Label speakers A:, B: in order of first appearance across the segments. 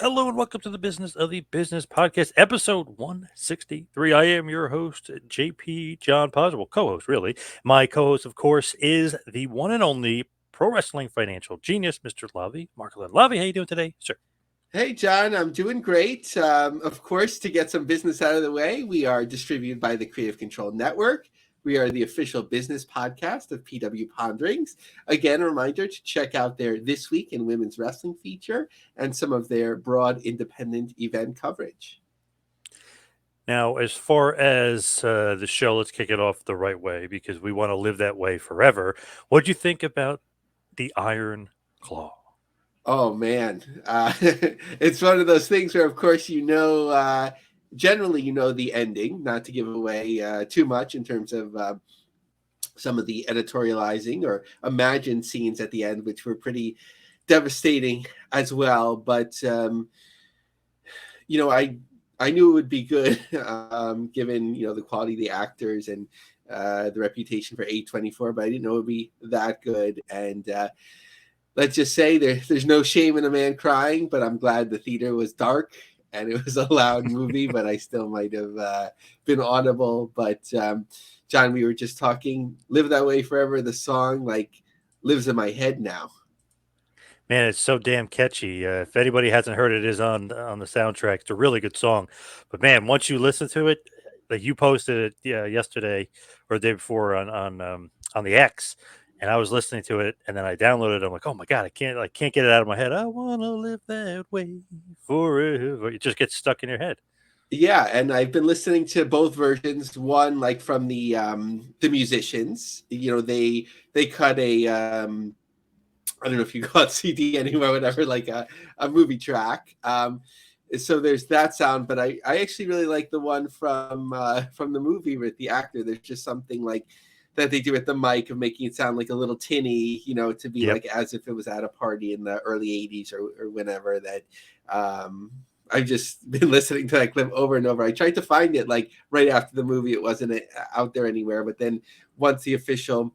A: Hello and welcome to the Business of the Business Podcast, episode 163. I am your host, JP John Poz. Well, co-host, really. My co-host, of course, is the one and only pro wrestling financial genius, Mr. Lavie Margolin. Lavie, how you doing today, sir?
B: Hey, John, I'm doing great. Of course, to get some business out of the way, we are distributed by the Creative Control Network. We are the official business podcast of PW Ponderings. Again, a reminder to check out their This Week in Women's Wrestling feature and some of their broad independent event coverage.
A: Now, as far as the show, let's kick it off the right way because we want to live that way forever. What do you think about the Iron Claw?
B: Oh, man. It's one of those things where, of course, generally you know the ending, not to give away too much in terms of some of the editorializing or imagined scenes at the end, which were pretty devastating as well. But I knew it would be good, given the quality of the actors and the reputation for A24, but I didn't know it would be that good. And let's just say there's no shame in a man crying, but I'm glad the theater was dark and it was a loud movie, but I still might have been audible. But John, we were just talking, Live That Way Forever, the song lives in my head now.
A: Man, it's so damn catchy. If anybody hasn't heard it, it is on the soundtrack. It's a really good song. But man, once you listen to it, like you posted it yesterday or the day before on the X, and I was listening to it, and then I downloaded it. I'm like, oh my god, I can't get it out of my head. I wanna live that way forever. It just gets stuck in your head.
B: Yeah, and I've been listening to both versions. One like from the musicians. They cut a I don't know if you got CD anywhere, whatever, like a movie track. So there's that sound, but I actually really like the one from the movie with the actor. There's just something like that they do with the mic of making it sound like a little tinny, to be
A: Yep.
B: like as if it was at a party in the early 80s or whenever that. I've just been listening to that clip over and over. I tried to find it like right after the movie. It wasn't out there anywhere, but then once the official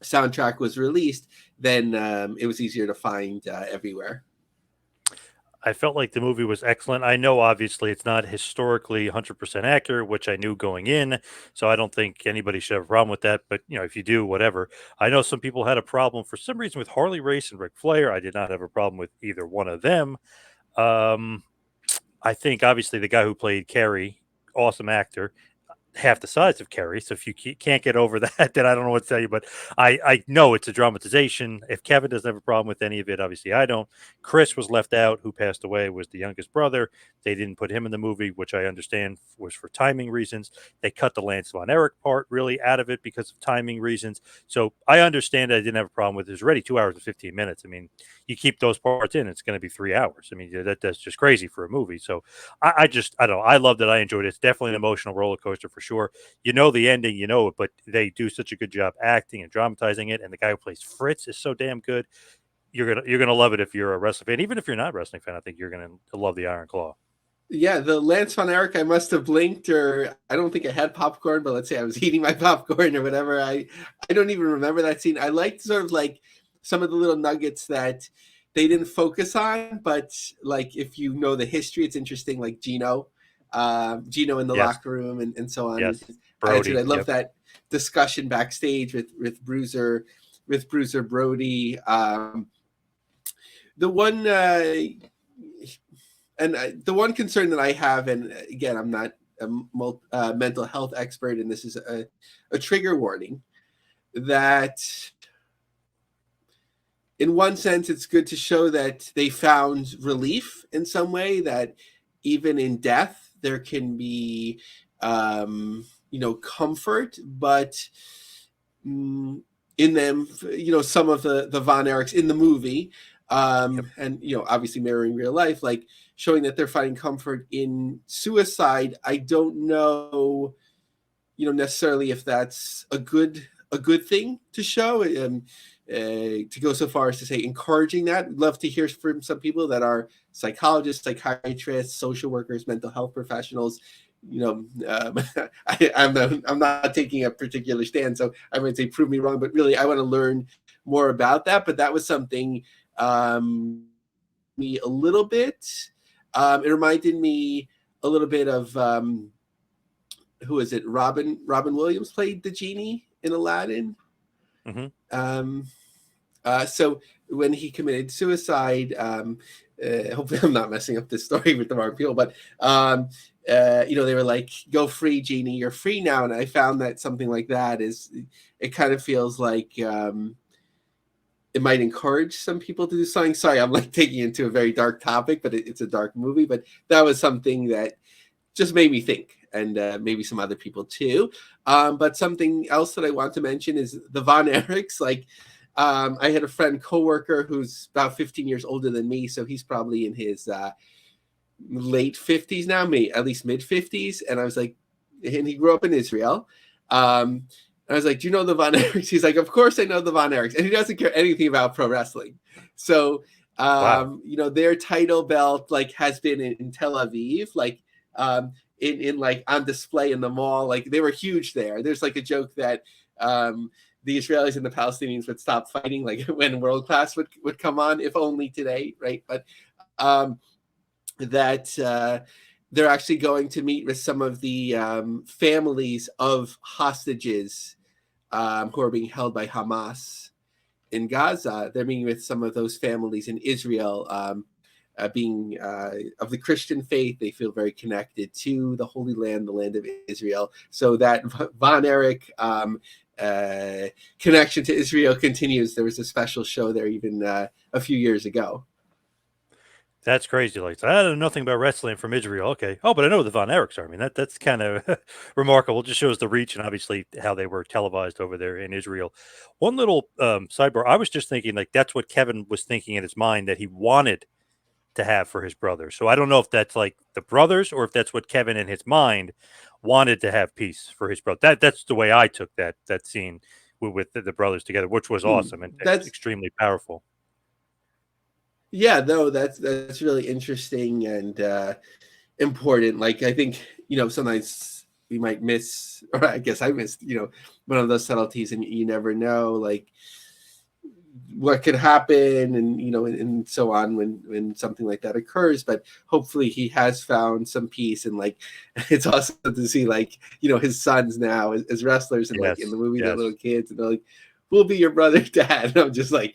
B: soundtrack was released, then it was easier to find everywhere.
A: I felt like the movie was excellent. I know obviously it's not historically 100% accurate, which I knew going in, so I don't think anybody should have a problem with that. But if you do, whatever. I know some people had a problem for some reason with Harley Race and Ric Flair. I did not have a problem with either one of them. Um, I think obviously the guy who played Carrie, awesome actor, half the size of Kerry. So if you can't get over that, then I don't know what to tell you. But I know it's a dramatization. If Kevin doesn't have a problem with any of it, obviously I don't. Chris was left out, who passed away, was the youngest brother. They didn't put him in the movie, which I understand was for timing reasons. They cut the Lance Von Erich part really out of it because of timing reasons. So I understand I didn't have a problem with it. It was already 2 hours and 15 minutes. I mean, you keep those parts in, it's going to be 3 hours. I mean, that's just crazy for a movie. So I don't know. I loved it. I enjoyed it. It's definitely an emotional roller coaster for sure. You know the ending, you know it, but they do such a good job acting and dramatizing it. And the guy who plays Fritz is so damn good. You're gonna love it if you're a wrestling fan. Even if you're not a wrestling fan, I think you're gonna love the Iron Claw.
B: Yeah, the Lance Von Erich, I must have blinked, or I don't think I had popcorn, but let's say I was eating my popcorn or whatever. I don't even remember that scene. I liked sort of like some of the little nuggets that they didn't focus on, but like if you know the history, it's interesting. Like Gino in the
A: Yes,
B: locker room and so on.
A: yes,
B: His attitude.
A: Brody.
B: I love
A: Yep.
B: that discussion backstage with Bruiser Brody. The one. The one concern that I have, and again, I'm not a mental health expert, and this is a trigger warning, that in one sense, it's good to show that they found relief in some way, that even in death, there can be, comfort, but in them, some of the Von Erichs in the movie,
A: Yep.
B: and obviously mirroring real life, like showing that they're finding comfort in suicide. I don't know, necessarily if that's a good thing to show. To go so far as to say encouraging that. I'd love to hear from some people that are psychologists, psychiatrists, social workers, mental health professionals. I'm not taking a particular stand, so I might say prove me wrong, but really I want to learn more about that. But that was something me a little bit It reminded me a little bit of who is it? Robin Williams played the genie in Aladdin.
A: Hmm.
B: So when he committed suicide, hopefully I'm not messing up this story with the wrong people, but they were like, "Go free, genie, you're free now." And I found that something like that it kind of feels like it might encourage some people to do something. Sorry, I'm like taking into a very dark topic, but it's a dark movie. But that was something that just made me think, and maybe some other people too. But something else that I want to mention is the Von Erichs. Like, I had a friend coworker who's about 15 years older than me, so he's probably in his late 50s now, me at least mid 50s. And I was like, and he grew up in Israel. I was like, "Do you know the Von Erichs?" He's like, "Of course I know the Von Erichs," and he doesn't care anything about pro wrestling. So,
A: Wow.
B: their title belt like has been in Tel Aviv, like in like on display in the mall. Like they were huge there. There's like a joke that the Israelis and the Palestinians would stop fighting, like when World Class would come on, if only today, right? But um, that they're actually going to meet with some of the families of hostages who are being held by Hamas in Gaza. They're meeting with some of those families in Israel, being of the Christian faith. They feel very connected to the Holy Land, the land of Israel. So that Von Erich connection to Israel continues. There was a special show there even a few years ago.
A: That's crazy. Like, I know nothing about wrestling from Israel. Okay. Oh, but I know the Von Erichs are. I mean, that's kind of remarkable. Just shows the reach and obviously how they were televised over there in Israel. One little sidebar. I was just thinking, like, that's what Kevin was thinking in his mind that he wanted to have for his brother. So I don't know if that's like the brothers or if that's what Kevin in his mind wanted to have peace for his brother. That's the way I took that scene with the brothers together, which was awesome and
B: That's
A: extremely powerful.
B: Yeah, no, that's really interesting and important. Like I think sometimes we might miss, or I guess I missed, one of those subtleties, and you never know, like what could happen, and and so on when something like that occurs. But hopefully, he has found some peace, and like it's awesome to see like his sons now as wrestlers, and like in
A: Yes.
B: the movie they're
A: Yes.
B: little kids, and they're like, "We'll be your brother, Dad." And I'm just like,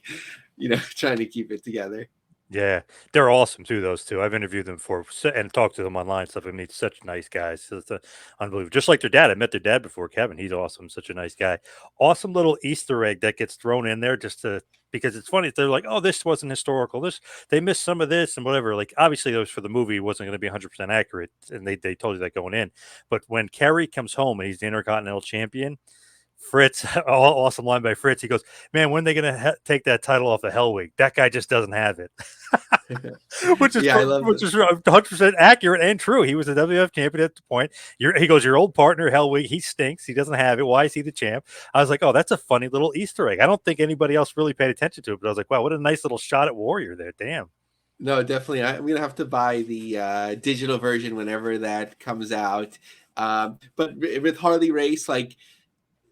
B: trying to keep it together.
A: Yeah, they're awesome too. Those two, I've interviewed them before and talked to them online and stuff. I mean, such nice guys. So it's unbelievable. Just like their dad. I met their dad before, Kevin. He's awesome. Such a nice guy. Awesome little Easter egg that gets thrown in there just to because it's funny. They're like, oh, this wasn't historical. This they missed some of this and whatever. Like obviously, those for the movie it wasn't going to be 100% accurate, and they told you that going in. But when Kerry comes home and he's the Intercontinental Champion, Fritz, awesome line by Fritz. He goes, "Man, when are they going to take that title off of Hellwig? That guy just doesn't have it." which is
B: Yeah, I love
A: which
B: the
A: is 100% accurate and true. He was a WWF champion at the point. He goes, your old partner Hellwig, he stinks. He doesn't have it. Why is he the champ? I was like, oh, that's a funny little Easter egg. I don't think anybody else really paid attention to it, but I was like, wow, what a nice little shot at Warrior there. Damn.
B: No, definitely. I'm gonna have to buy the digital version whenever that comes out. But with Harley Race, like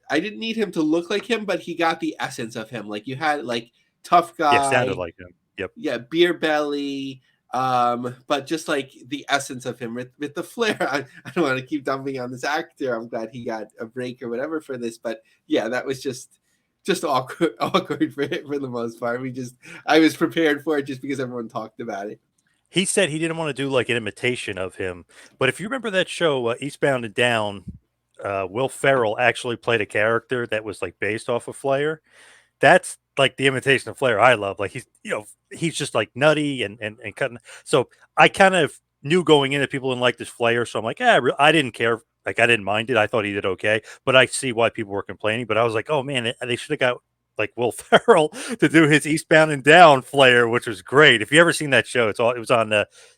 B: I didn't need him to look like him, but he got the essence of him. Like you had like tough
A: Yeah, sounded
B: guy,
A: like him. Yep.
B: yeah, beer belly, but just like the essence of him with the flair. I don't want to keep dumping on this actor. I'm glad he got a break or whatever for this, but yeah, that was just awkward, awkward for the most part. I was prepared for it just because everyone talked about it.
A: He said he didn't want to do like an imitation of him. But if you remember that show, Eastbound and Down, Will Ferrell actually played a character that was like based off of Flair. That's like the imitation of Flair I love. Like he's just like nutty and cutting. So I kind of knew going in that people didn't like this Flair. So I'm like, yeah, I didn't care. Like I didn't mind it. I thought he did okay. But I see why people were complaining. But I was like, oh man, they should have got like Will Ferrell to do his Eastbound and Down Flair, which was great. If you ever seen that show, it was on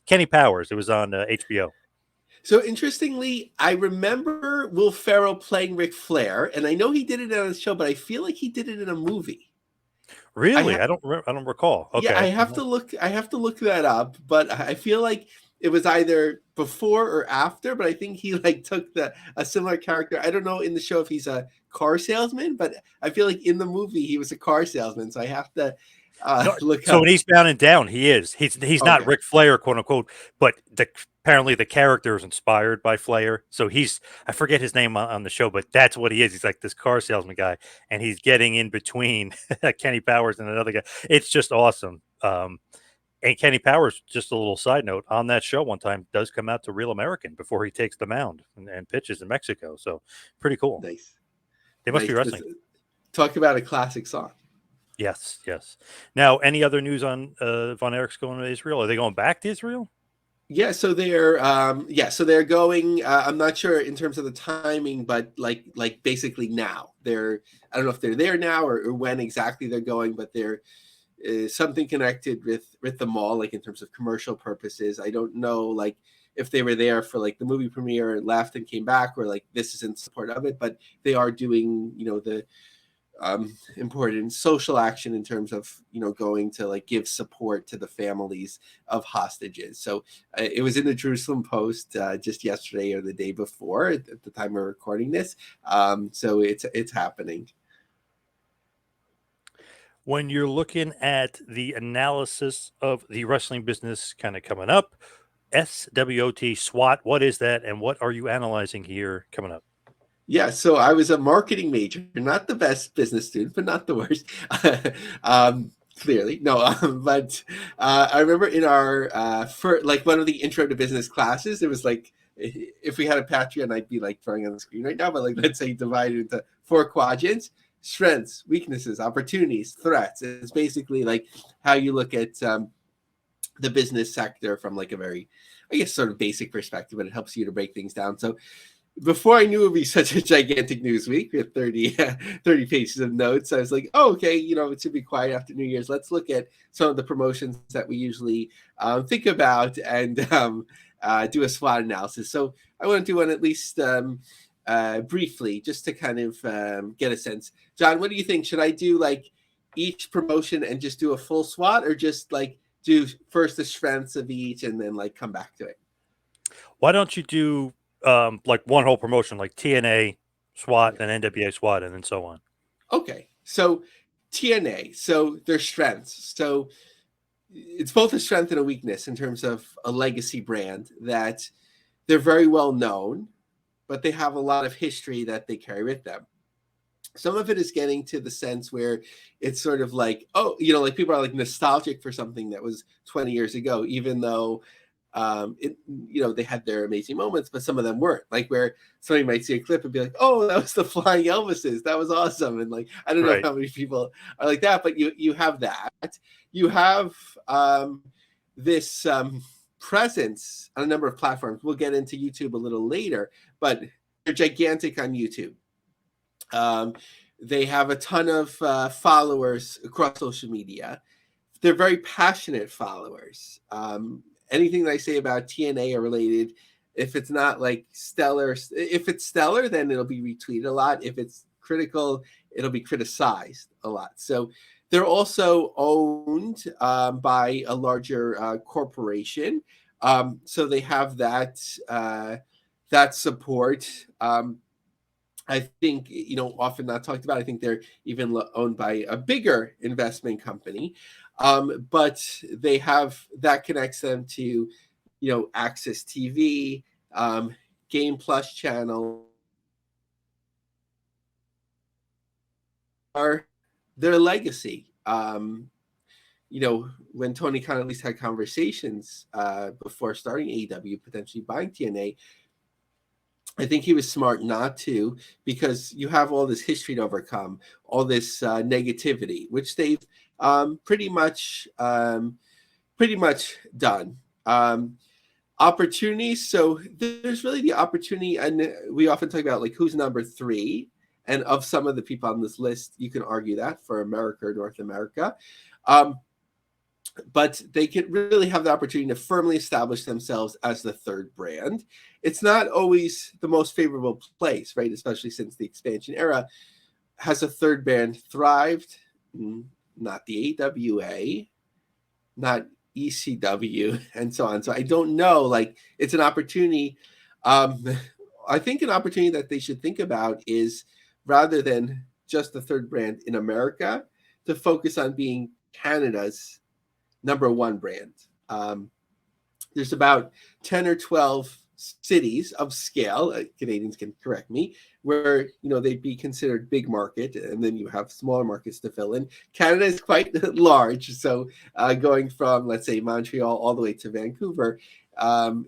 A: Kenny Powers. It was on HBO.
B: So interestingly, I remember Will Ferrell playing Ric Flair, and I know he did it on his show, but I feel like he did it in a movie. I
A: Really,
B: ha-
A: I don't recall.
B: yeah, I
A: Okay.
B: have to look. I have to look that up, but I feel like it was either before or after. But I think he like took the a similar character. I don't know in the show if he's a car salesman, but I feel like in the movie he was a car salesman. So I have to
A: No,
B: Look
A: so
B: up.
A: in Eastbound and Down, he is. He's not
B: Okay,
A: Ric Flair, quote unquote, but apparently the character is inspired by Flair. So I forget his name on the show, but that's what he is. He's like this car salesman guy, and he's getting in between Kenny Powers and another guy. It's just awesome. And Kenny Powers, just a little side note, on that show one time does come out to Real American before he takes the mound and pitches in Mexico. So pretty cool.
B: nice,
A: They must be
B: nice.
A: wrestling.
B: Talk about a classic song.
A: Yes, yes. Now, any other news on Von Erich's going to Israel? Are they going back to Israel?
B: Yeah, so they're going. I'm not sure in terms of the timing, but like basically now they're. I don't know if they're there now or when exactly they're going, but they're something connected with the mall, like in terms of commercial purposes. I don't know, like if they were there for like the movie premiere and left and came back, or like this is in support of it. But they are doing, the important social action in terms of going to like give support to the families of hostages. So it was in the Jerusalem Post just yesterday or the day before at the time we're recording this. So it's happening.
A: When you're looking at the analysis of the wrestling business kind of coming up, SWOT, SWAT, what is that, and what are you analyzing here coming up?
B: Yeah, so I was a marketing major, not the best business student, but not the worst. Clearly, no. But I remember in our for like one of the intro to business classes, it was like if we had a Patreon, I'd be like throwing on the screen right now. But like, let's say divided into 4 quadrants: strengths, weaknesses, opportunities, threats. It's basically like how you look at the business sector from like a very, I guess, sort of basic perspective, but it helps you to break things down. So before I knew it would be such a gigantic news week with 30 pages of notes, I was like, oh, okay, it should be quiet after New Year's. Let's look at some of the promotions that we usually think about and do a SWOT analysis. So I want to do one at least briefly, just to kind of get a sense. John, what do you think? Should I do like each promotion and just do a full SWOT, or just like do first the strengths of each and then like come back to it?
A: Why don't you do like one whole promotion, like TNA, SWAT,
B: Okay.
A: and NWA SWAT, and then so on?
B: Okay. So TNA, so their strengths. So it's both a strength and a weakness in terms of a legacy brand, that they're very well known, but they have a lot of history that they carry with them. Some of it is getting to the sense where it's sort of like, oh, like people are like nostalgic for something that was 20 years ago, even though they had their amazing moments, but some of them weren't. Like where somebody might see a clip and be like, "Oh, that was the Flying Elvises. That was awesome." And like, I don't know
A: Right.
B: how many people are like that, but you have that. You have this presence on a number of platforms. We'll get into YouTube a little later, but they're gigantic on YouTube. They have a ton of followers across social media. They're very passionate followers. Anything that I say about TNA are related. If it's not like stellar, if it's stellar, then it'll be retweeted a lot. If it's critical, it'll be criticized a lot. So they're also owned by a larger corporation. So they have that support. I think, often not talked about. I think they're even owned by a bigger investment company. But they have that connects them to, Access TV, Game Plus channel, are their legacy. When Tony Khan at least had conversations before starting AEW, potentially buying TNA, I think he was smart not to, because you have all this history to overcome, all this negativity, which they've pretty much done. Opportunities. So there's really the opportunity, and we often talk about like who's number 3, and of some of the people on this list, you can argue that for America or North America. But they could really have the opportunity to firmly establish themselves as the third brand. It's not always the most favorable place, right? Especially since the expansion era. Has a third brand thrived? Not the AWA, not ECW, and so on. So I don't know. Like, it's an opportunity. I think an opportunity that they should think about is, rather than just the third brand in America, to focus on being Canada's #1 brand. There's about 10 or 12 cities of scale, Canadians can correct me, where they'd be considered big market, and then you have smaller markets to fill in. Canada is quite large, so going from, let's say, Montreal all the way to Vancouver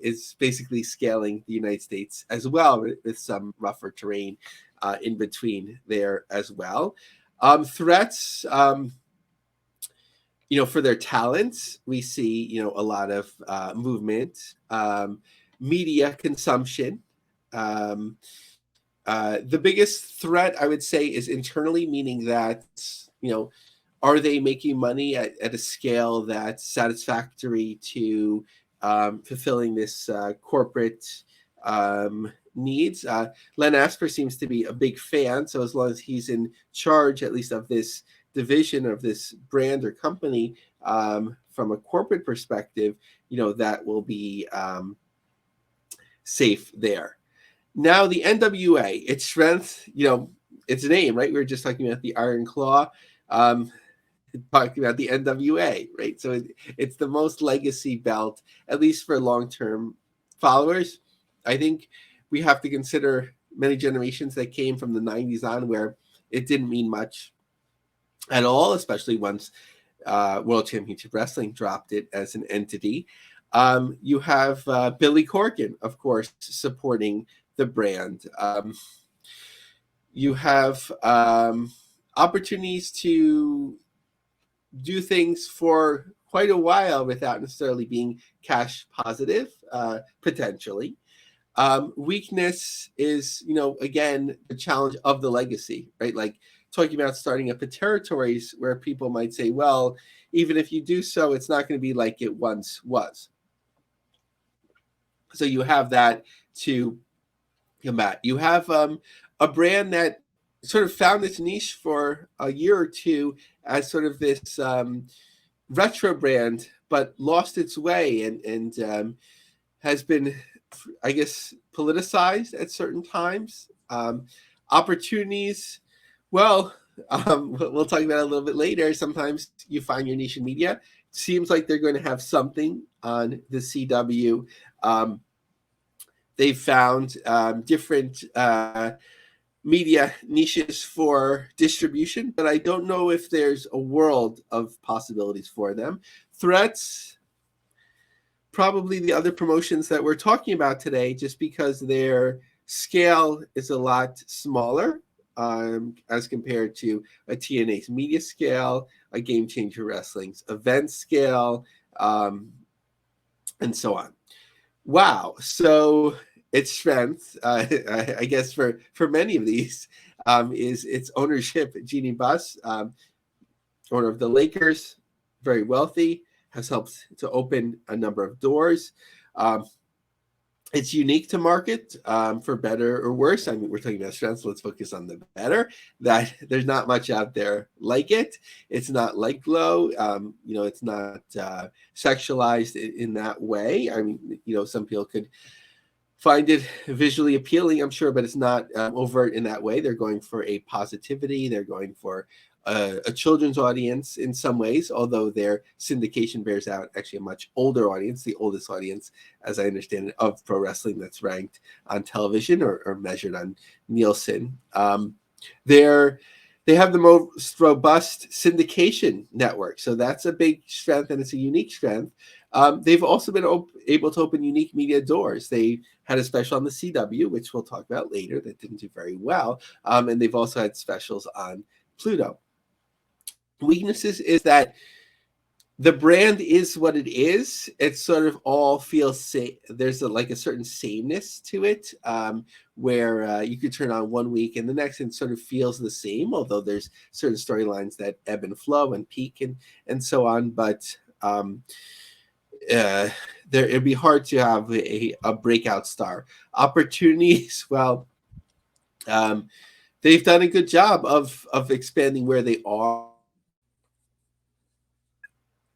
B: is basically scaling the United States as well, with some rougher terrain in between there as well. Threats, for their talents, we see, a lot of movement, media consumption. The biggest threat, I would say, is internally, meaning that, are they making money at a scale that's satisfactory to fulfilling this corporate needs? Len Asper seems to be a big fan, so as long as he's in charge, at least of this division of this brand or company, from a corporate perspective, that will be safe there. Now, the NWA, its strength, its name, right? We were just talking about the Iron Claw, talking about the NWA, right? So it's the most legacy belt, at least for long-term followers. I think we have to consider many generations that came from the 90s on, where it didn't mean much at all, especially once World Championship Wrestling dropped it as an entity. You have Billy Corgan, of course, supporting the brand. You have opportunities to do things for quite a while without necessarily being cash positive, potentially. Weakness is, again, the challenge of the legacy, right? Like talking about starting up in territories where people might say, well, even if you do so, it's not going to be like it once was. So you have that to combat. You have a brand that sort of found its niche for a year or two as sort of this retro brand, but lost its way and has been, I guess, politicized at certain times. Opportunities, well, we'll talk about it a little bit later. Sometimes you find your niche in media. Seems like they're going to have something on the CW. They've found different media niches for distribution, but I don't know if there's a world of possibilities for them. Threats, probably the other promotions that we're talking about today, just because their scale is a lot smaller as compared to a TNA's media scale, a Game Changer Wrestling's event scale, and so on. Wow. So its strength, I guess, for many of these is its ownership. Jeannie Buss, owner of the Lakers, very wealthy, has helped to open a number of doors. It's unique to market, for better or worse. I mean, we're talking about strengths. Let's focus on the better. That there's not much out there like it. It's not like Glow. It's not sexualized in that way. I mean, some people could find it visually appealing, I'm sure, but it's not overt in that way. They're going for a positivity. They're going for a children's audience in some ways, although their syndication bears out actually a much older audience, the oldest audience, as I understand it, of pro wrestling that's ranked on television or measured on Nielsen. They have the most robust syndication network, so that's a big strength, and it's a unique strength. They've also been able to open unique media doors. They had a special on the CW, which we'll talk about later, that didn't do very well, and they've also had specials on Pluto. Weaknesses is that the brand is what it is. It sort of all feels safe. There's a certain sameness to it, where you could turn on one week and the next and sort of feels the same, although there's certain storylines that ebb and flow and peak and so on. But it'd be hard to have a breakout star. Opportunities, well, they've done a good job of expanding where they are.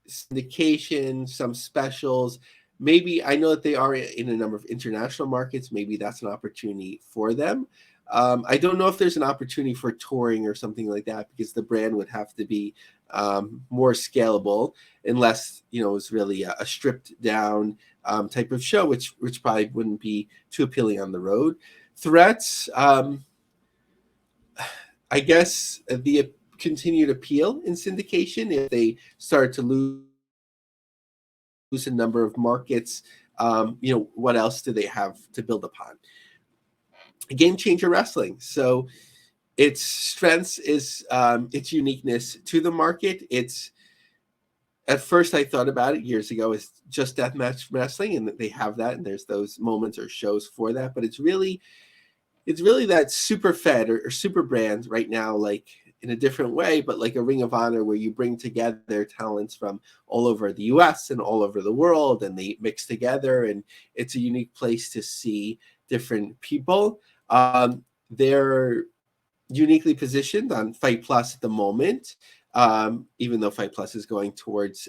B: Syndication, some specials. Maybe I know that they are in a number of international markets. Maybe that's an opportunity for them. I don't know if there's an opportunity for touring or something like that, because the brand would have to be more scalable, unless it was really a stripped down type of show, which probably wouldn't be too appealing on the road. Threats, I guess the continued appeal in syndication, if they start to lose a number of markets, what else do they have to build upon? Game changer wrestling. So its strengths is its uniqueness to the market. It's, at first I thought about it years ago as just deathmatch wrestling, and they have that, and there's those moments or shows for that. But it's really that super fed or super brand right now, like in a different way, but like a Ring of Honor, where you bring together talents from all over the US and all over the world, and they mix together, and it's a unique place to see different people. They're uniquely positioned on Fight Plus at the moment, even though Fight Plus is going towards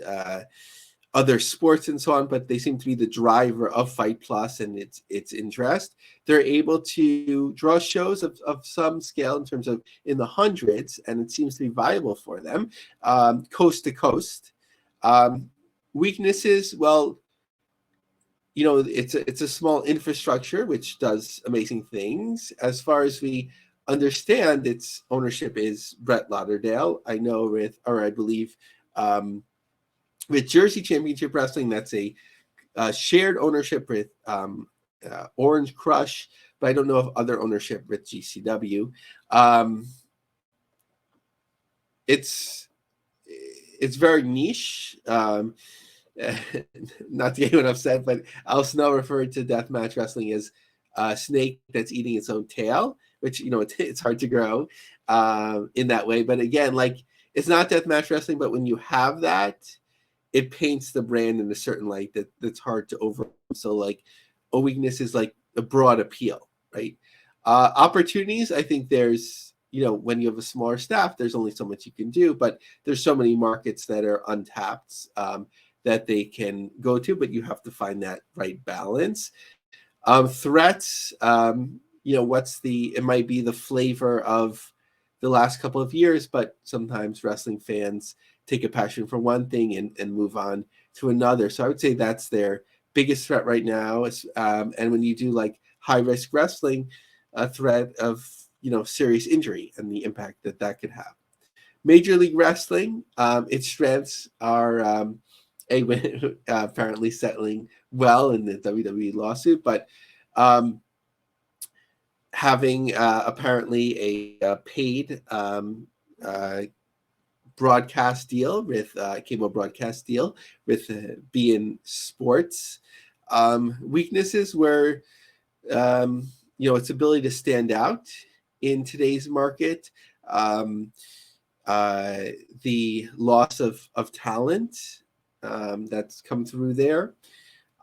B: other sports and so on, but they seem to be the driver of Fight Plus and its interest. They're able to draw shows of some scale in terms of in the hundreds, and it seems to be viable for them, coast to coast. Weaknesses, well, it's a small infrastructure which does amazing things. As far as we understand, its ownership is Brett Lauderdale. I believe with Jersey Championship Wrestling, that's a shared ownership with Orange Crush, but I don't know of other ownership with GCW. It's very niche. Not to get anyone upset, but Al Snow referred to deathmatch wrestling as a snake that's eating its own tail, which it's hard to grow in that way. But again, like, it's not deathmatch wrestling, but when you have that, it paints the brand in a certain light that's hard to overcome. So like, a weakness is like a broad appeal, right? Opportunities, I think there's, when you have a smaller staff, there's only so much you can do, but there's so many markets that are untapped that they can go to, but you have to find that right balance. Threats, it might be the flavor of the last couple of years, but sometimes wrestling fans take a passion for one thing and move on to another. So I would say that's their biggest threat right now. And when you do like high risk wrestling, a threat of, serious injury and the impact that could have. Major League Wrestling, its strengths are apparently settling well in the WWE lawsuit, but having apparently a paid broadcast deal with cable broadcast deal with beIN Sports. Weaknesses were its ability to stand out in today's market, the loss of talent that's come through there.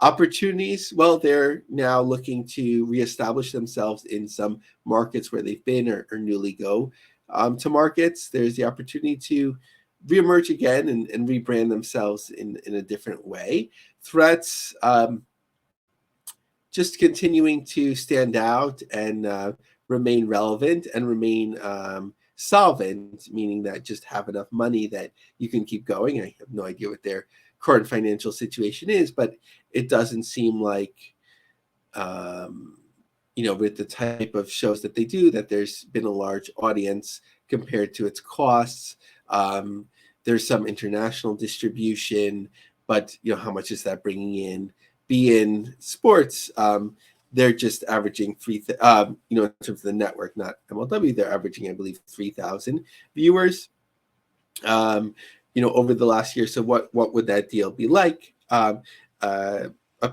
B: Opportunities, well, they're now looking to reestablish themselves in some markets where they've been or newly go to markets. There's the opportunity to reemerge again and rebrand themselves in a different way. Threats, just continuing to stand out and remain relevant and remain solvent, meaning that just have enough money that you can keep going. I have no idea what their current financial situation is, but it doesn't seem like, with the type of shows that they do, that there's been a large audience compared to its costs. There's some international distribution, but how much is that bringing in? beIN Sports, they're just averaging in terms of the network, not MLW, they're averaging, I believe, 3,000 viewers, over the last year. So what would that deal be like? A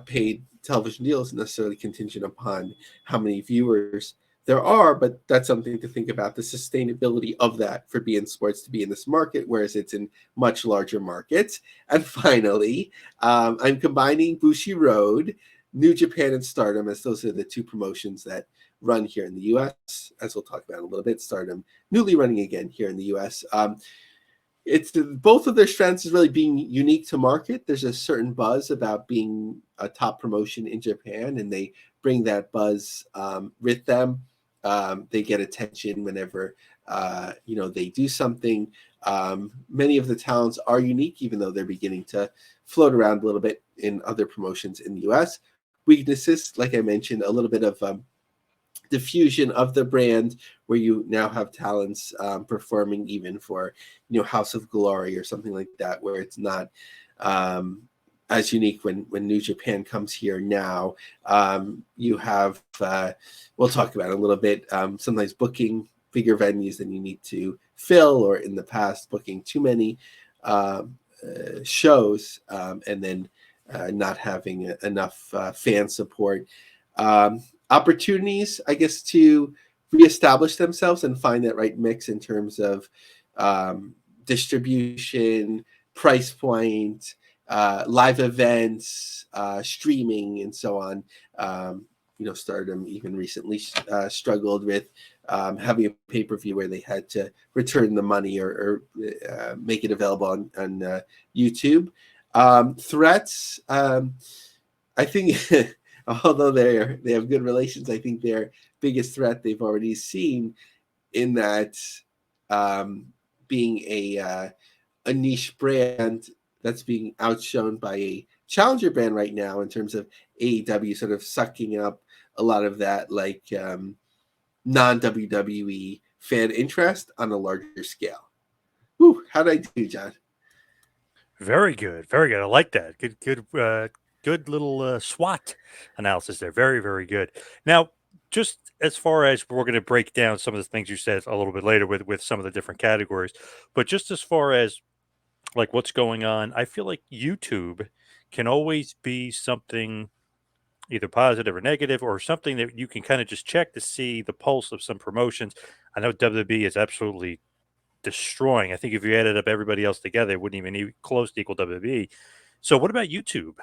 B: paid television deal isn't necessarily contingent upon how many viewers there are, but that's something to think about, the sustainability of that for beIN Sports to be in this market, whereas it's in much larger markets. And finally, I'm combining BushiRoad, New Japan, and STARDOM, as those are the two promotions that run here in the U.S., as we'll talk about in a little bit. STARDOM newly running again here in the U.S. It's both of their strengths is really being unique to market. There's a certain buzz about being a top promotion in Japan, and they bring that buzz with them. they get attention whenever they do something. Many of the talents are unique, even though they're beginning to float around a little bit in other promotions in the US. Weaknesses, like I mentioned, a little bit of diffusion of the brand, where you now have talents performing even for House of Glory or something like that, where it's not as unique when New Japan comes here now. You have we'll talk about it a little bit, sometimes booking bigger venues than you need to fill, or in the past booking too many shows, and then not having enough fan support. Opportunities, I guess, to reestablish themselves and find that right mix in terms of distribution, price point, live events, streaming, and so on. Stardom even recently struggled with having a pay-per-view where they had to return the money or make it available on YouTube. Threats, I think, although they have good relations, I think their biggest threat they've already seen in that being a niche brand that's being outshone by a challenger brand right now in terms of AEW sort of sucking up a lot of that non-WWE fan interest on a larger scale. Whew, how did I do, John?
A: Very good, very good. I like that. Good little SWOT analysis there. Very, very good. Now, just as far as we're going to break down some of the things you said a little bit later with some of the different categories, but just as far as like what's going on, I feel like YouTube can always be something either positive or negative, or something that you can kind of just check to see the pulse of some promotions. I know WWE is absolutely destroying. I think if you added up everybody else together, it wouldn't even be close to equal WWE. So, what about YouTube?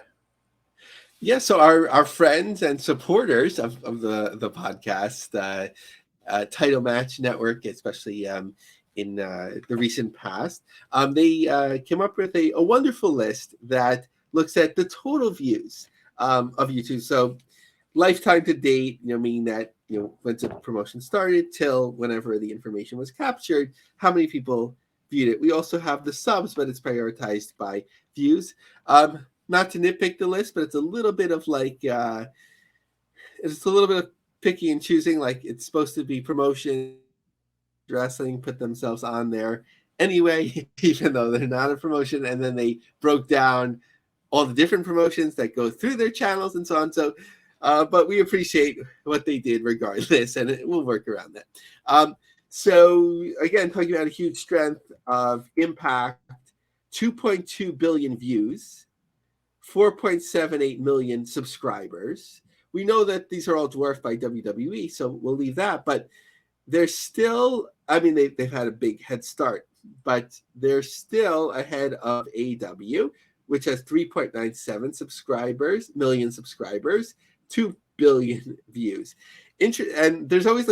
B: Yeah, so our friends and supporters of the podcast, TitleMatch Network, especially in the recent past, they came up with a wonderful list that looks at the total views of YouTube. So lifetime to date, meaning that once the promotion started till whenever the information was captured, how many people viewed it. We also have the subs, but it's prioritized by views. Not to nitpick the list, but it's a little bit of it's a little bit of picking and choosing. Like, it's supposed to be promotion wrestling put themselves on there anyway, even though they're not a promotion. And then they broke down all the different promotions that go through their channels and so on. So, but we appreciate what they did regardless, and we'll work around that. So again, talking about a huge strength of Impact, 2.2 billion views, 4.78 million subscribers. We know that these are all dwarfed by WWE, so we'll leave that. But they're still, I mean, they've had a big head start, but they're still ahead of AEW, which has 3.97 million subscribers, 2 billion views. And there's always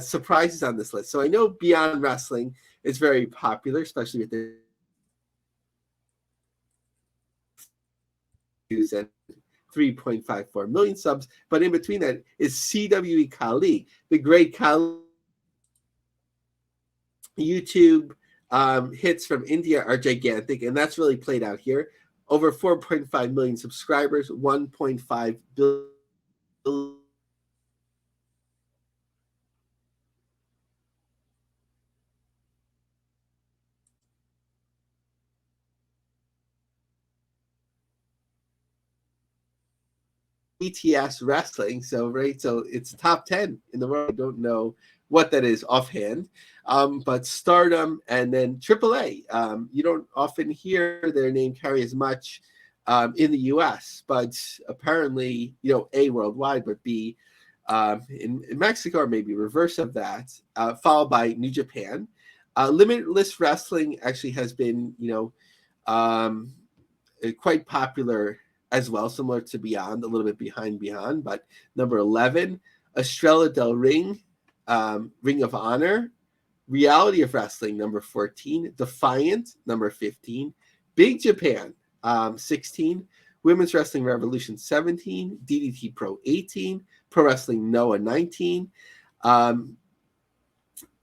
B: surprises on this list. So I know Beyond Wrestling is very popular, especially with their views and 3.54 million subs. But in between that is CWE Kali, the great Kali. YouTube hits from India are gigantic, and that's really played out here. Over 4.5 million subscribers, 1.5 billion. BTS wrestling, so it's top 10 in the world. I don't know what that is offhand, but Stardom and then AAA. You don't often hear their name carry as much in the US, but apparently, A, worldwide, but B, in Mexico, or maybe reverse of that, followed by New Japan. Limitless Wrestling actually has been, quite popular as well, similar to Beyond, a little bit behind Beyond, but number 11, Estrella del Ring, Ring of Honor, Reality of Wrestling, number 14, Defiant, number 15, Big Japan, 16, Women's Wrestling Revolution, 17, DDT Pro, 18, Pro Wrestling Noah, 19, Um,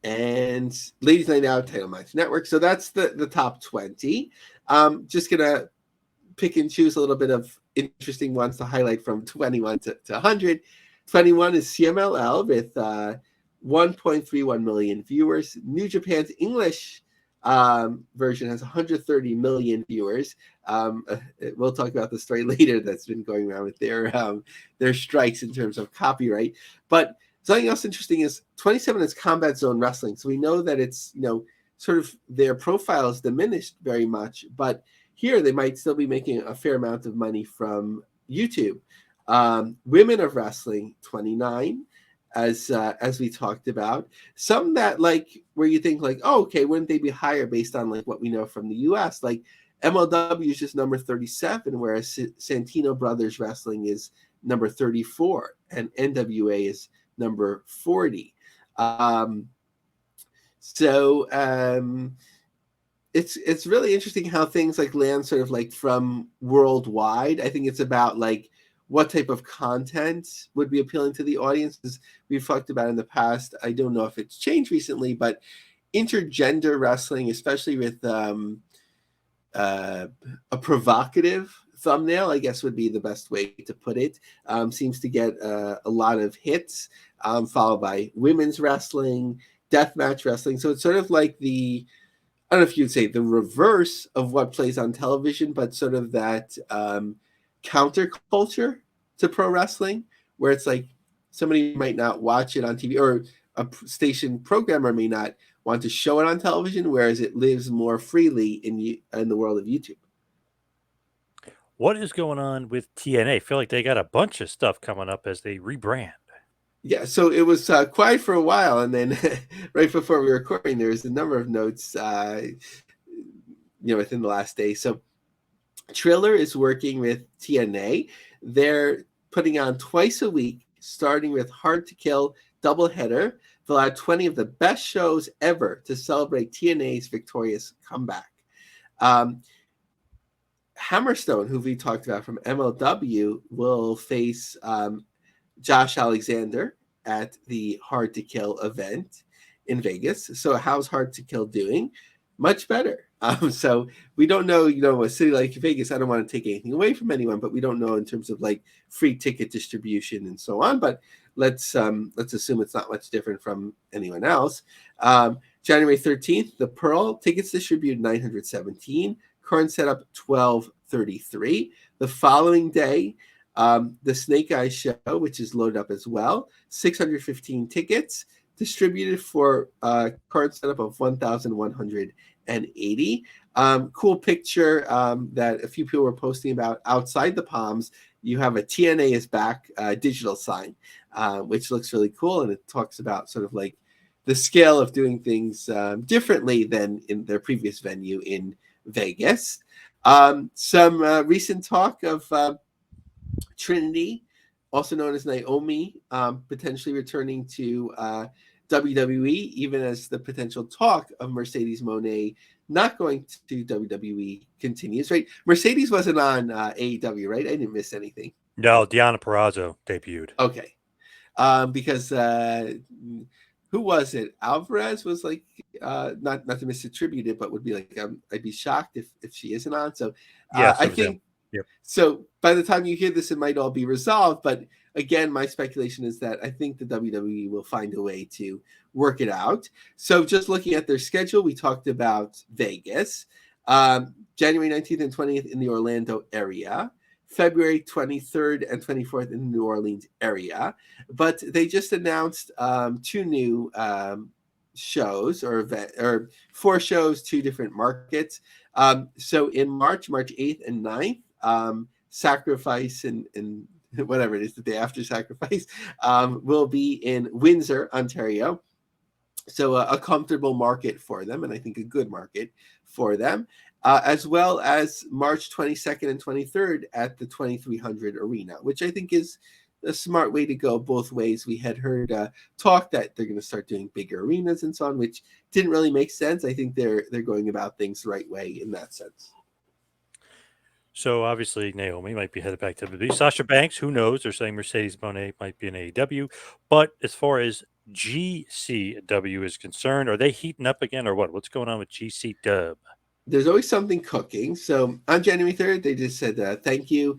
B: and Ladies Night Out, TitleMatch Network. So that's the top 20. Just gonna pick and choose a little bit of interesting ones to highlight from 21 to 100. 21 is CMLL with 1.31 million viewers. New Japan's English version has 130 million viewers. We'll talk about the story later that's been going around with their strikes in terms of copyright. But something else interesting is 27 is Combat Zone Wrestling. So we know that it's, sort of their profile is diminished very much, but here they might still be making a fair amount of money from YouTube. Women of Wrestling, 29, as we talked about. Some that like where you think like, oh, okay, wouldn't they be higher based on like what we know from the US? Like MLW is just number 37, whereas Santino Brothers Wrestling is number 34, and NWA is number 40. It's really interesting how things like land sort of like from worldwide. I think it's about like what type of content would be appealing to the audience. As we've talked about in the past, I don't know if it's changed recently, but intergender wrestling, especially with a provocative thumbnail, I guess would be the best way to put it, seems to get a lot of hits, followed by women's wrestling, deathmatch wrestling. So it's sort of like I don't know if you'd say the reverse of what plays on television, but sort of that counterculture to pro wrestling, where it's like somebody might not watch it on TV, or a station programmer may not want to show it on television, whereas it lives more freely in the world of YouTube.
A: What is going on with TNA? I feel like they got a bunch of stuff coming up as they rebrand.
B: Yeah, so it was quiet for a while, and then right before we were recording, there was a number of notes, within the last day. So Triller is working with TNA. They're putting on twice a week, starting with Hard to Kill doubleheader. They'll add 20 of the best shows ever to celebrate TNA's victorious comeback. Hammerstone, who we talked about from MLW, will face Josh Alexander at the Hard to Kill event in Vegas. So how's Hard to Kill doing? Much better. So we don't know, a city like Vegas, I don't want to take anything away from anyone, but we don't know in terms of like free ticket distribution and so on. But let's assume it's not much different from anyone else. January 13th, the Pearl tickets distributed 917, current setup 1233. The following day, the Snake Eyes show, which is loaded up as well, 615 tickets distributed for current setup of 1,180. Cool picture that a few people were posting about outside the Palms. You have a TNA is back digital sign, which looks really cool, and it talks about sort of like the scale of doing things differently than in their previous venue in Vegas. Some recent talk of Trinity, also known as Naomi, potentially returning to WWE, even as the potential talk of Mercedes Moné not going to WWE continues, right? Mercedes wasn't on AEW, right? I didn't miss anything.
A: No, Deonna Purrazzo debuted.
B: Okay. Because who was it? Alvarez was like, not to misattribute it, but would be like, I'd be shocked if she isn't on. So
A: Yes,
B: I
A: it was him.
B: think,
A: Yep.
B: so by the time you hear this, it might all be resolved. But again, my speculation is that I think the WWE will find a way to work it out. So just looking at their schedule, we talked about Vegas, January 19th and 20th in the Orlando area, February 23rd and 24th in the New Orleans area. But they just announced 2 new shows or 4 shows, 2 different markets. So in March 8th and 9th, Sacrifice and whatever it is, the day after Sacrifice, will be in Windsor, Ontario. So a comfortable market for them, and I think a good market for them, as well as March 22nd and 23rd at the 2300 Arena, which I think is a smart way to go both ways. We had heard talk that they're going to start doing bigger arenas and so on, which didn't really make sense. I think they're going about things the right way in that sense.
A: So obviously Naomi might be headed back to WWE. Sasha Banks, who knows? They're saying Mercedes Moné might be in AEW. But as far as GCW is concerned. Are they heating up again or what? What's going on with GC Dub?
B: There's always something cooking. So on January 3rd, they just said, thank you,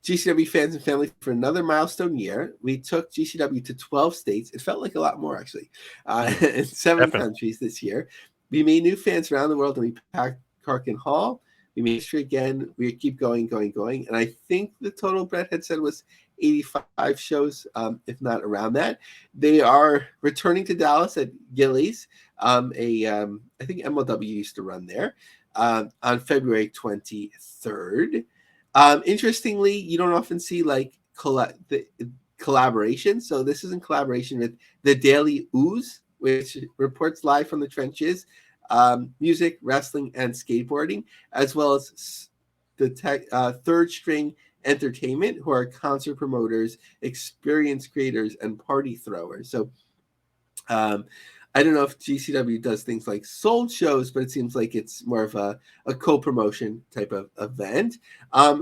B: GCW fans and family, for another milestone year. We took GCW to 12 states. It felt like a lot more, actually, in 7
A: Definitely.
B: countries this year. We made new fans around the world, and we packed Carkin Hall. We made history again. We keep going. And I think the total Brett had said was 85 shows, if not around that. They are returning to Dallas at Gillies. I think MLW used to run there on February 23rd. Interestingly, you don't often see like collaboration. So this is in collaboration with the Daily Ooze, which reports live from the trenches, music, wrestling, and skateboarding, as well as the Third String Entertainment, who are concert promoters, experience creators, and party throwers. So I don't know if GCW does things like sold shows, but it seems like it's more of a co-promotion type of event.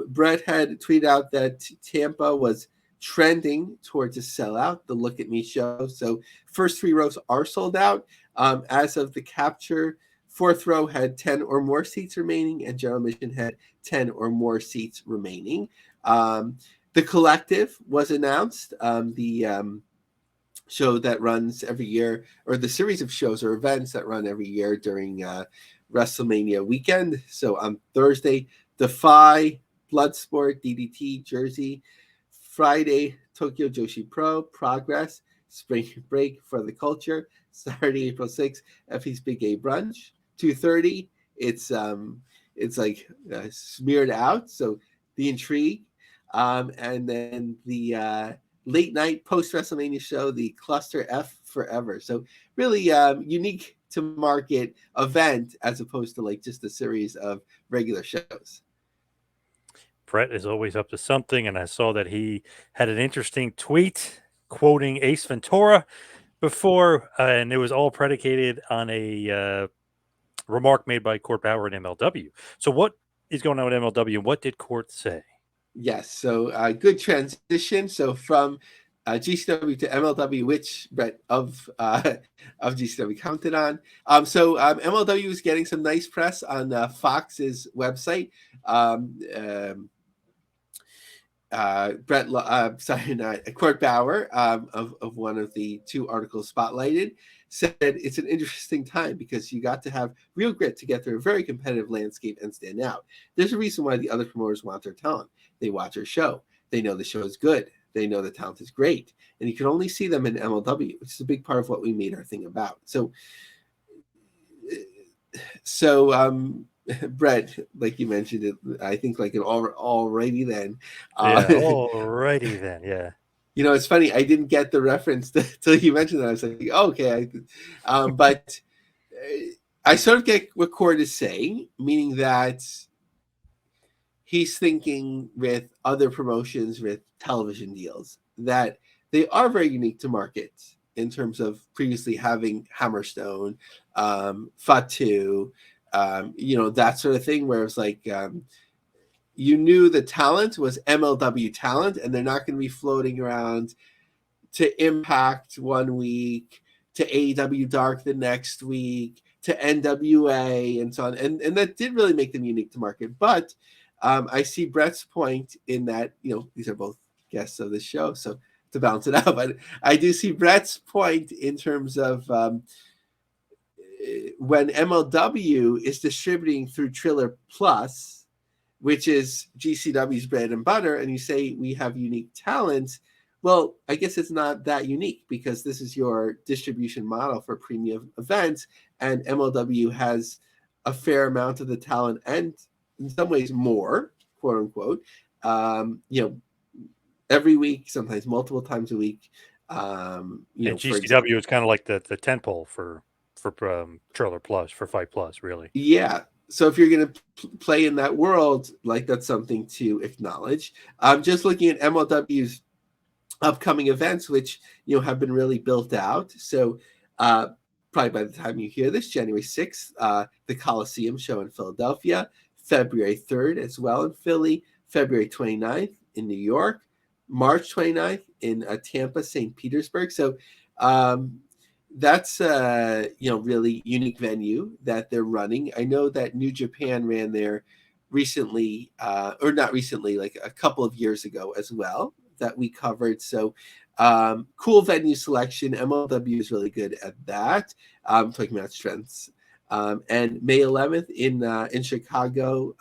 B: Brett had tweeted out that Tampa was trending towards a sellout, the Look at Me show. So first 3 rows are sold out. As of the capture, 4th row had 10 or more seats remaining, and general admission had 10 or more seats remaining. The Collective was announced. The show that runs every year, or the series of shows or events that run every year during WrestleMania weekend. So on Thursday, Defy, Bloodsport, DDT, Jersey. Friday, Tokyo Joshi Pro, Progress, Spring Break for the Culture. Saturday, April 6th, Effie's Big A Brunch. 2:30, it's like smeared out. So the Intrigue. And then the late night post WrestleMania show, the Cluster F Forever. So really unique to market event as opposed to like just a series of regular shows.
A: Brett is always up to something, and I saw that he had an interesting tweet quoting Ace Ventura before, and it was all predicated on a remark made by Court Bauer in MLW. So what is going on with MLW, and what did Court say?
B: Yes, so good transition. So from GCW to MLW, which Brett of GCW counted on. So MLW is getting some nice press on Fox's website. Court Bauer of one of the 2 articles spotlighted said it's an interesting time because you got to have real grit to get through a very competitive landscape and stand out. There's a reason why the other promoters want their talent. They watch our show. They know the show is good. They know the talent is great. And you can only see them in MLW, which is a big part of what we made our thing about. So Brett, like you mentioned it, I think like an already then.
A: Yeah, alrighty then, yeah.
B: You know, it's funny. I didn't get the reference till you mentioned that. I was like, oh, okay. But I sort of get what Cord is saying, meaning that he's thinking with other promotions, with television deals, that they are very unique to market in terms of previously having Hammerstone, Fatu, that sort of thing, where it's like you knew the talent was MLW talent, and they're not going to be floating around to Impact one week, to AEW Dark the next week, to NWA, and so on. And that did really make them unique to market. But I see Brett's point in that, these are both guests of this show, so to balance it out. But I do see Brett's point in terms of when MLW is distributing through Triller Plus, which is GCW's bread and butter, and you say we have unique talents, well, I guess it's not that unique because this is your distribution model for premium events, and MLW has a fair amount of the talent and in some ways more, quote unquote, every week, sometimes multiple times a week.
A: And GCW is kind of like the tentpole for Trailer Plus, for Fight Plus, really.
B: Yeah. So if you're going to play in that world, like that's something to acknowledge. I'm just looking at MLW's upcoming events, which have been really built out. So probably by the time you hear this, January 6th, the Coliseum show in Philadelphia, February 3rd as well in Philly, February 29th in New York, March 29th in Tampa, St. Petersburg. So Um, that's really unique venue that they're running. I know that New Japan ran there recently, or not recently, like a couple of years ago as well, that we covered. So cool venue selection. MLW is really good at that. Talking about strengths. And May 11th in Chicago,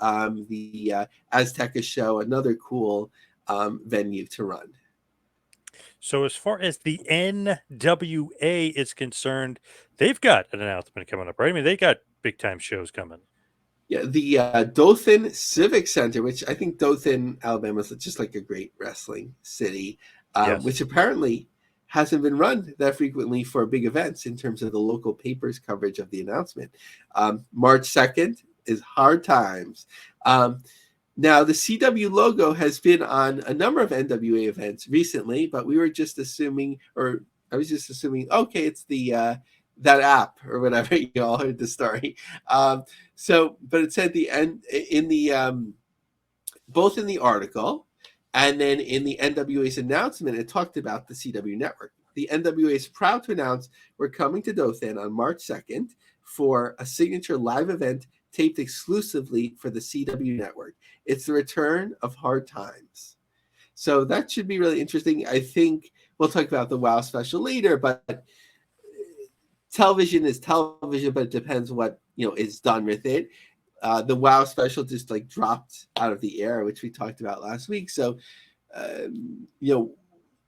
B: the Azteca show, another cool venue to run.
A: So as far as the NWA is concerned, they've got an announcement coming up, right? I mean, they got big time shows coming.
B: Yeah, the Dothan Civic Center, which I think Dothan, Alabama, is just like a great wrestling city,
A: Yes.
B: which apparently hasn't been run that frequently for big events in terms of the local papers coverage of the announcement. March 2nd is Hard Times. Now, the CW logo has been on a number of NWA events recently, but we were just assuming, or I was just assuming, okay, it's the that app or whatever. You all heard the story. But it said the end in the both in the article and then in the NWA's announcement, it talked about the CW network. The NWA is proud to announce we're coming to Dothan on March 2nd for a signature live event taped exclusively for the CW network. It's the return of Hard Times. So that should be really interesting. I think we'll talk about the WoW special later, but television is television, but it depends what is done with it. The WoW special just like dropped out of the air, which we talked about last week. So,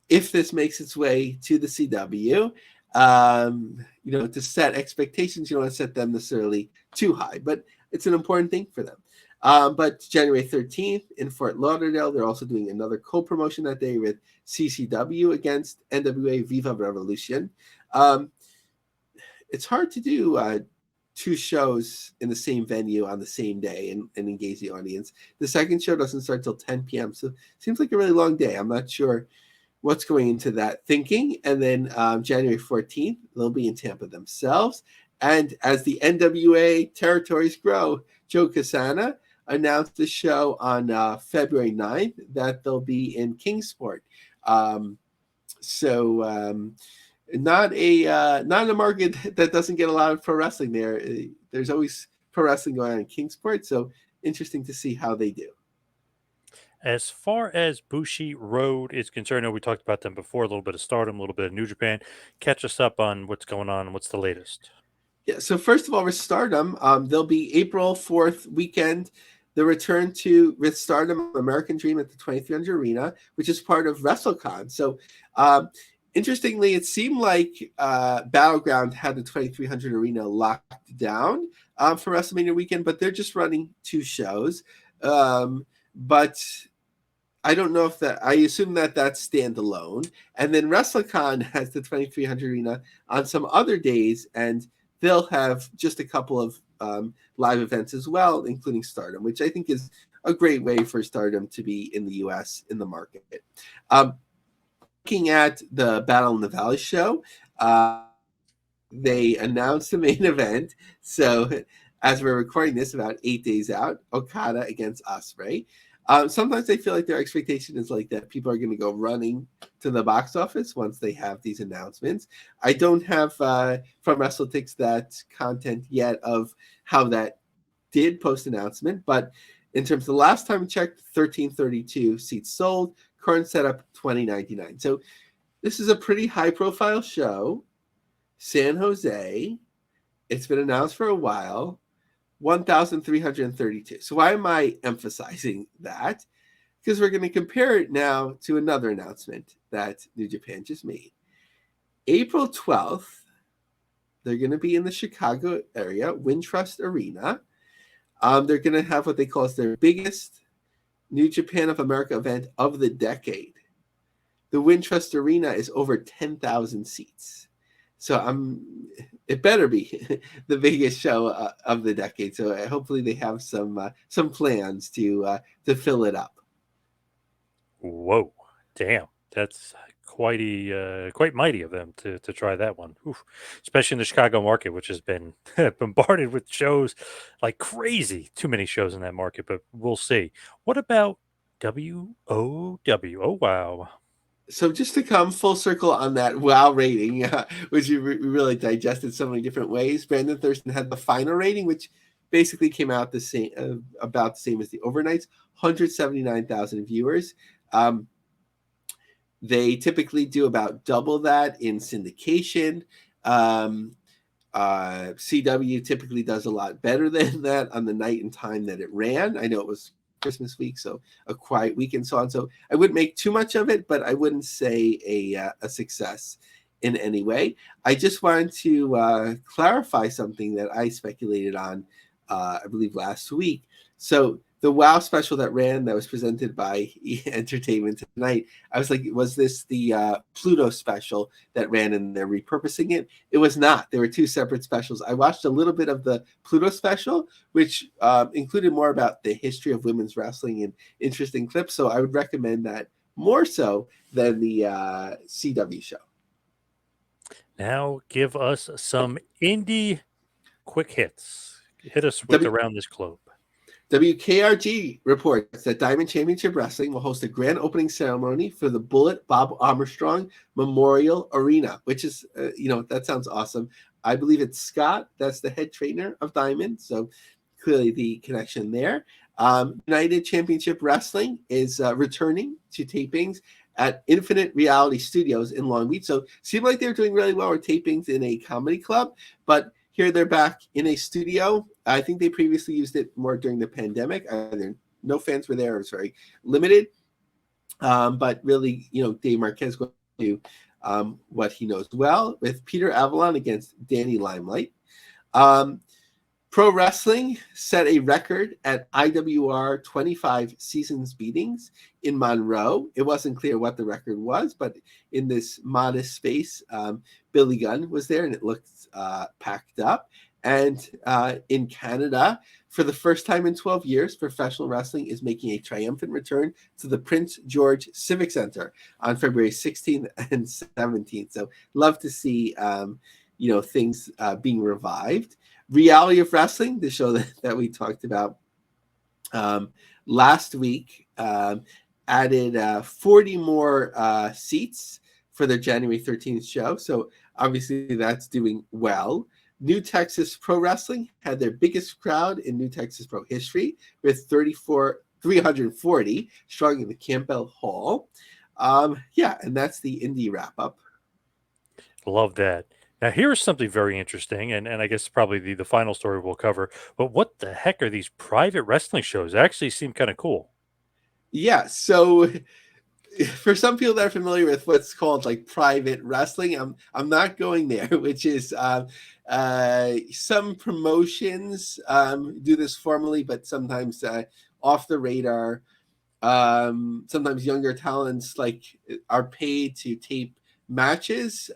B: if this makes its way to the CW, to set expectations, you don't want to set them necessarily too high, but it's an important thing for them. But January 13th in Fort Lauderdale, they're also doing another co-promotion that day with CCW against NWA Viva Revolution. It's hard to do two shows in the same venue on the same day and engage the audience. The second show doesn't start till 10 p.m. So it seems like a really long day. I'm not sure what's going into that thinking. And then January 14th, they'll be in Tampa themselves. And as the NWA territories grow, Joe Casana announced the show on February 9th that they'll be in Kingsport. Not a market that doesn't get a lot of pro wrestling there. There's always pro wrestling going on in Kingsport, so interesting to see how they do.
A: As far as BushiRoad is concerned, I know we talked about them before, a little bit of Stardom, a little bit of New Japan. Catch us up on what's going on and what's the latest.
B: Yeah, so first of all, with Stardom, there'll be April 4th weekend, the return to with Stardom American Dream at the 2300 Arena, which is part of WrestleCon. So interestingly, it seemed like Battleground had the 2300 Arena locked down for WrestleMania weekend, but they're just running two shows. But I don't know if that. I assume that that's standalone. And then WrestleCon has the 2300 Arena on some other days, and they'll have just a couple of live events as well, including Stardom, which I think is a great way for Stardom to be in the U.S. in the market. Looking at the Battle in the Valley show, they announced the main event. So as we're recording this, about 8 days out, Okada against Ospreay. Sometimes I feel like their expectation is like that people are going to go running to the box office once they have these announcements. I don't have from WrestleTix that content yet of how that did post announcement, but in terms of the last time we checked, 1332 seats sold, current setup 2099. So this is a pretty high profile show. San Jose. It's been announced for a while. 1,332. So why am I emphasizing that? Because we're going to compare it now to another announcement that New Japan just made. April 12th, they're going to be in the Chicago area, Wintrust Arena. They're going to have what they call their biggest New Japan of America event of the decade. The Wintrust Arena is over 10,000 seats. So it better be the biggest show of the decade. So hopefully they have some plans to fill it up.
A: Whoa, damn, that's quite mighty of them to try that one. Oof. Especially in the Chicago market, which has been bombarded with shows like crazy. Too many shows in that market, but we'll see. What about WOW? Oh wow.
B: So just to come full circle on that WoW rating, which we really digested so many different ways, Brandon Thurston had the final rating, which basically came out the same, about the same as the overnights, 179,000 viewers. They typically do about double that in syndication. CW typically does a lot better than that on the night and time that it ran. I know it was Christmas week, so a quiet week and so on. So I wouldn't make too much of it, but I wouldn't say a success in any way. I just wanted to clarify something that I speculated on, I believe, last week. So the WoW special that ran, that was presented by Entertainment Tonight, I was like, was this the Pluto special that ran and they're repurposing it? It was not. There were two separate specials. I watched a little bit of the Pluto special, which included more about the history of women's wrestling and interesting clips. So I would recommend that more so than the CW show.
A: Now give us some indie quick hits. Hit us with around this globe.
B: WKRG reports that Diamond Championship Wrestling will host a grand opening ceremony for the Bullet Bob Armstrong Memorial Arena, which is, that sounds awesome. I believe it's Scott. That's the head trainer of Diamond. So clearly the connection there. United Championship Wrestling is returning to tapings at Infinite Reality Studios in Long Beach. So seemed like they're doing really well with tapings in a comedy club, but here they're back in a studio. I think they previously used it more during the pandemic. No fans were there. It was very limited. But really, Dave Marquez going to do what he knows well with Peter Avalon against Danny Limelight. Pro Wrestling set a record at IWR 25 seasons beatings in Monroe. It wasn't clear what the record was, but in this modest space, Billy Gunn was there and it looked packed up. And in Canada, for the first time in 12 years, professional wrestling is making a triumphant return to the Prince George Civic Center on February 16th and 17th. So love to see, things being revived. Reality of Wrestling, the show that we talked about last week, added 40 more seats for their January 13th show. So obviously that's doing well. New Texas Pro Wrestling had their biggest crowd in New Texas Pro history with 340 strong in the Campbell Hall. And that's the indie wrap up.
A: Love that. Now, here's something very interesting, and I guess probably the final story we'll cover. But what the heck are these private wrestling shows? They actually seem kind of cool.
B: Yeah, so for some people that are familiar with what's called like private wrestling, I'm not going there, which is some promotions do this formally, but sometimes off the radar. Sometimes younger talents are paid to tape matches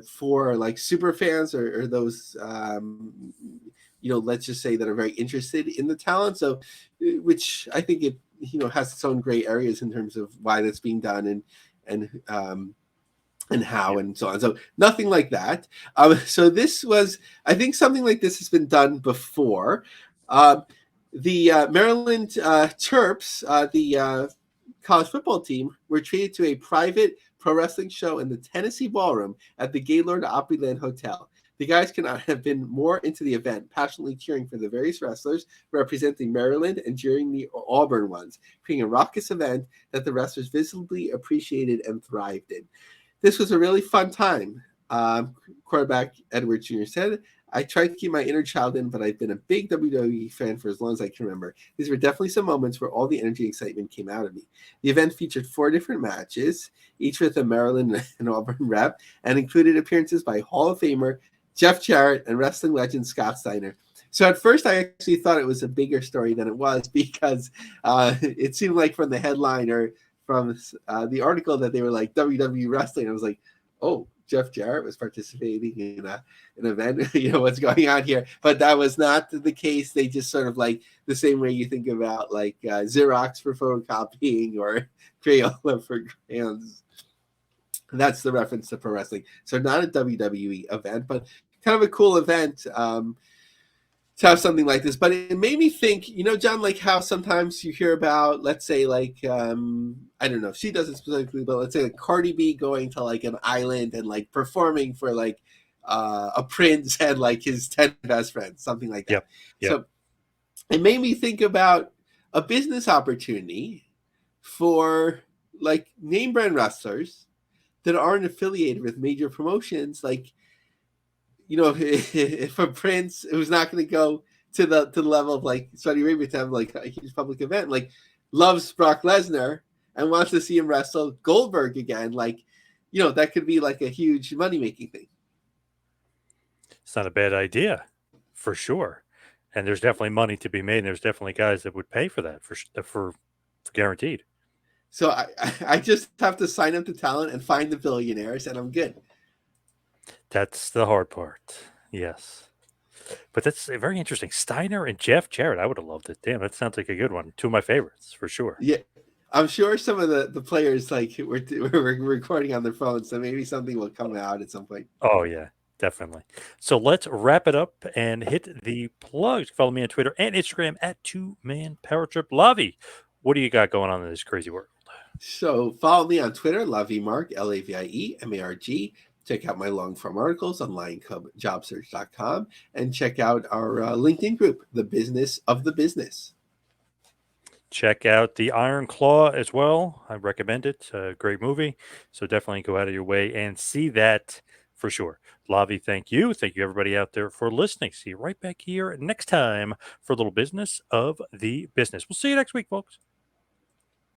B: for like super fans or those let's just say that are very interested in the talent. So which I think it has its own gray areas in terms of why that's being done and how and so on. So nothing like that. So this was, I think something like this has been done before. The Maryland Terps, the college football team, were treated to a private pro wrestling show in the Tennessee Ballroom at the Gaylord Opryland Hotel. The guys cannot have been more into the event, passionately cheering for the various wrestlers representing Maryland and cheering the Auburn ones, creating a raucous event that the wrestlers visibly appreciated and thrived in. This was a really fun time. Quarterback Edward Jr. said, I tried to keep my inner child in, but I've been a big WWE fan for as long as I can remember. These were definitely some moments where all the energy and excitement came out of me. The event featured 4 different matches, each with a Maryland and Auburn rep, and included appearances by Hall of Famer Jeff Jarrett and wrestling legend Scott Steiner. So at first, I actually thought it was a bigger story than it was because it seemed like from the headline or from the article that they were like WWE wrestling. I was like, oh, Jeff Jarrett was participating in an event. What's going on here? But that was not the case. They just sort of like the same way you think about like Xerox for photocopying or Crayola for crayons. That's the reference to pro wrestling. So not a WWE event, but kind of a cool event to have something like this. But it made me think, John, like how sometimes you hear about, let's say, like I don't know if she does it specifically, but let's say like Cardi B going to like an island and like performing for like a prince and like his 10 best friends, something like that.
A: Yep. Yep.
B: So it made me think about a business opportunity for like name brand wrestlers that aren't affiliated with major promotions. Like, if a prince who's not going to go to the level of like Saudi Arabia to have like a huge public event, like loves Brock Lesnar and wants to see him wrestle Goldberg again, like, that could be like a huge money making thing.
A: It's not a bad idea, for sure. And there's definitely money to be made. And there's definitely guys that would pay for that for guaranteed.
B: So I just have to sign up to talent and find the billionaires, and I'm good.
A: That's the hard part. Yes. But that's very interesting. Steiner and Jeff Jarrett. I would have loved it. Damn, that sounds like a good one. Two of my favorites, for sure.
B: Yeah, I'm sure some of the players like we're recording on their phones, so maybe something will come out at some point.
A: Oh, yeah, definitely. So let's wrap it up and hit the plugs. Follow me on Twitter and Instagram at 2Man Power Trip. Lavie, what do you got going on in this crazy world?
B: So follow me on Twitter, Lavie Marg, LAVIE MARG. Check out my long form articles on lioncubjobsearch.com and check out our LinkedIn group, The Business of the Business.
A: Check out The Iron Claw as well. I recommend it. A great movie. So definitely go out of your way and see that for sure. Lavie, thank you. Thank you, everybody out there, for listening. See you right back here next time for a little business of the business. We'll see you next week, folks.